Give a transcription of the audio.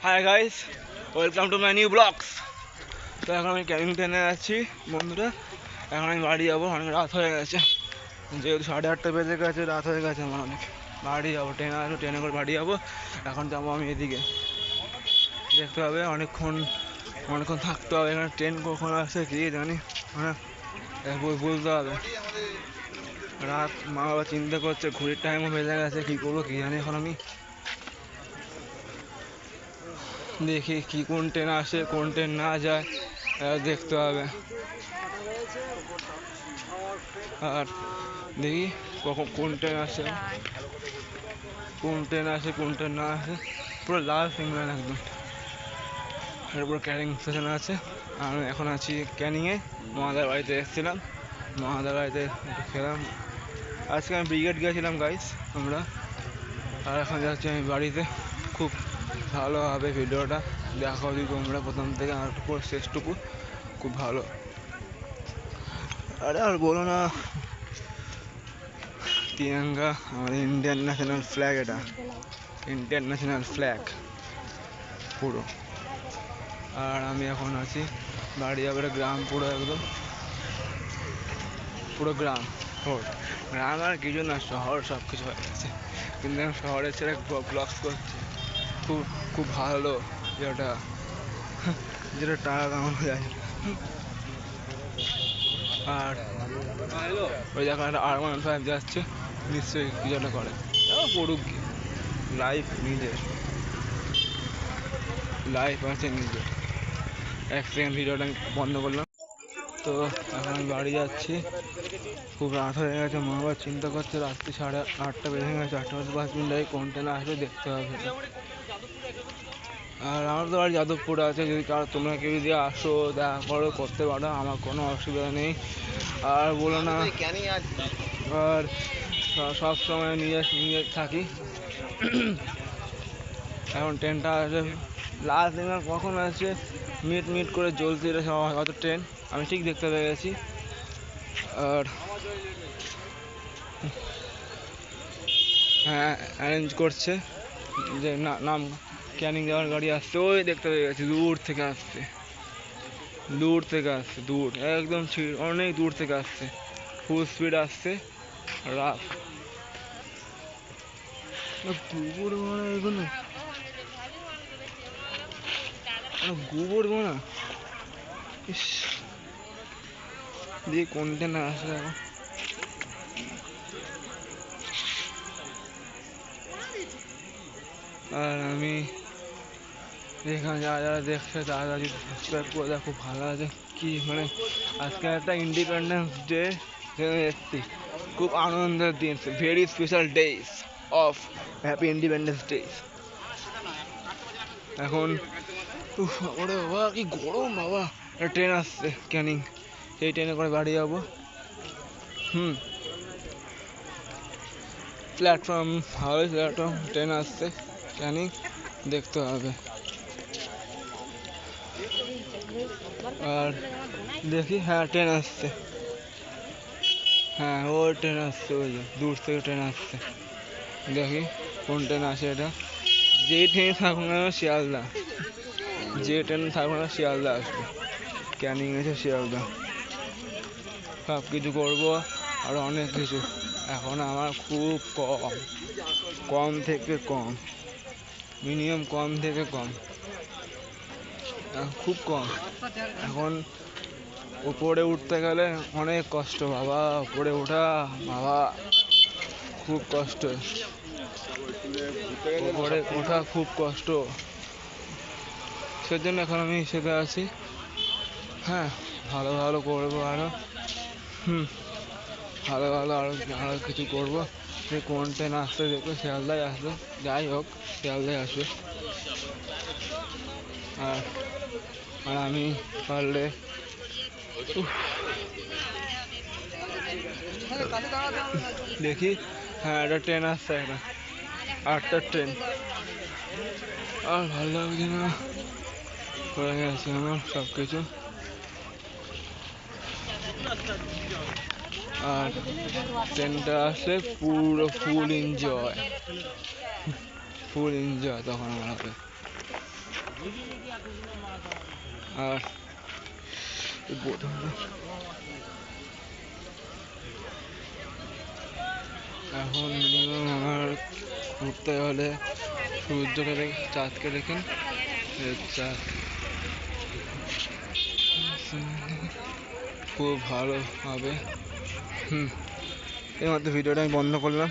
High guys, welcome to my new blogs. তো এখন আমি ক্যানিং ট্রেনে আছি বন্ধুরা। এখন আমি বাড়ি যাবো, অনেক রাত হয়ে গেছে, যেহেতু 8:30 বেজে গেছে, রাত হয়ে গেছে আমার অনেক। বাড়ি যাবো, ট্রেনে আসবো, ট্রেনে করে বাড়ি যাবো। এখন যাবো আমি এদিকে, দেখতে হবে অনেকক্ষণ থাকতে হবে এখানে। ট্রেন কখন আসে কি জানি, হ্যাঁ বুঝতে হবে। রাত, মা বাবা চিন্তা করছে, ঘুরির টাইমও বেজে গেছে, কী করবো কী জানি। এখন আমি দেখি কি কোন ট্রেন আসে, কোন ট্রেন না যায়, দেখতে হবে। আর দেখি কখন কোন ট্রেন আসে, কোন ট্রেন না আসে। পুরো লাল সিগন্যাল একদম। এরপর ক্যানিং স্টেশন আছে। আমি এখন আছি ক্যানিংয়ে, মহাদার বাড়িতে এসেছিলাম, মহাদার বাড়িতে একটু খেলাম। আজকে আমি ব্রিগেড গিয়েছিলাম গাইস আমরা। আর এখন যাচ্ছি আমি বাড়িতে। খুব ভালো হবে ভিডিওটা, দেখা যদি তোমরা প্রথম থেকে আর শেষটুকু, খুব ভালো। আরে আর বলো না, তিরঙ্গা আমাদের ইন্ডিয়ান ন্যাশনাল ফ্ল্যাগ, এটা ইন্ডিয়ান ন্যাশনাল ফ্ল্যাগ পুরো। আর আমি এখন আছি বাড়ি যাবে, গ্রাম পুরো একদম, পুরো গ্রাম গ্রাম আর কিছু না, শহর সব কিছু হয়ে গেছে। কিন্তু আমি শহরের ছেড়ে ব্লগস করছি, খুব খুব ভালো যেটা টাকা কামানো যায়। আর ওই জায়গাটা R15 যাচ্ছে, নিশ্চয়ই কিছু একটা করে, পড়ুক। লাইফ নিজের, লাইফ আছে নিজের। এক সেকেন্ড ভিডিওটা আমি বন্ধ করলাম। তো এখন আমি বাড়ি যাচ্ছি, খুব রাত হয়ে গেছে। মা বাবা চিন্তা করছে, রাত্রি 8:30 বেজে গেছে, 8:05 কোন ট্রেনে আসবে দেখতে হবে। আর আমার তো বাড়ি যাদবপুরে আছে, যদি তোমরা কেউ যদি আসো দেখা করো, করতে পারো, আমার কোনো অসুবিধা নেই। আর বলো না, আর সব সময় নিয়ে থাকি। এখন ট্রেনটা আসে, লাস্ট দিন কখন আসছে, মিট করে জ্বলছে অত ট্রেন, আমি ঠিক দেখতে পেয়ে গেছি। আর হ্যাঁ, অ্যারেঞ্জ করছে যে নাম ক্যানিং যাওয়ার গাড়ি আসছে, ওই দেখতে পেয়ে গেছি, দূর থেকে আসছে, একদম অনেক দূর থেকে আসছে, ফুল স্পিড আসছে। রাফ গোবর মানা, এগুলো গোবর মানা, ইস দিয়ে কোনটা না আসলে এখন। আর আমি এখানে যারা যারা দেখছে তারা যদি সাবস্ক্রাইব করে দেয় খুব ভালো আছে। কি মানে আজকে একটা ইন্ডিপেন্ডেন্স ডে এসছি, খুব আনন্দের দিন, very special days of happy independence day. এখন ওরে বাবা কি গরম, বাবা ট্রেন আসছে ক্যানিং, সেই ট্রেনে করে বাড়ি যাবো। প্ল্যাটফর্ম ভালোই, প্ল্যাটফর্ম ট্রেন আসছে ক্যানিং, দেখতে হবে। আর দেখি, হ্যাঁ ট্রেন আসছে, হ্যাঁ ও ট্রেন আসছে, ওই দূর থেকে ট্রেন আসছে। দেখি কোন ট্রেন আসে এটা। যেই ট্রেনে থাকুক না শিয়ালদা, যে ট্রেন থাকুক না শিয়ালদা আসবে, ক্যানিং এসে শিয়ালদা সব কিছু করবো, আর অনেক কিছু। এখন আমার খুব কম থেকে কম, মিনিমাম কম থেকে কম, খুব কম। এখন উপরে উঠতে গেলে অনেক কষ্ট বাবা, উপরে ওঠা বাবা খুব কষ্ট, উপরে ওঠা খুব কষ্ট। সেজন্য এখন আমি সেটা আছি। হ্যাঁ, ভালো ভালো করবো আরো, ভালো ভালো আরো কিছু করবো। সে কোন ট্রেন আসতে দেখবে, শিয়ালদায় আসবে, যাই হোক শিয়ালদায় আসবে। আর আমি পারলে দেখি, হ্যাঁ একটা ট্রেন আসছে, একটা 8টার ট্রেন। আর ভালো লাগছে না, হয়ে গেছে আমার সব কিছু। আর ট্রেনটা আসলে পুরো ফুল এনজয় তখন আমার হবে। আর এখন মিনিমাম আমার ঘুরতে হলে সূর্যকে দেখে চাঁদকে দেখেন, চাঁদ খুব ভালো হবে। এর মধ্যে ভিডিওটা আমি বন্ধ করলাম।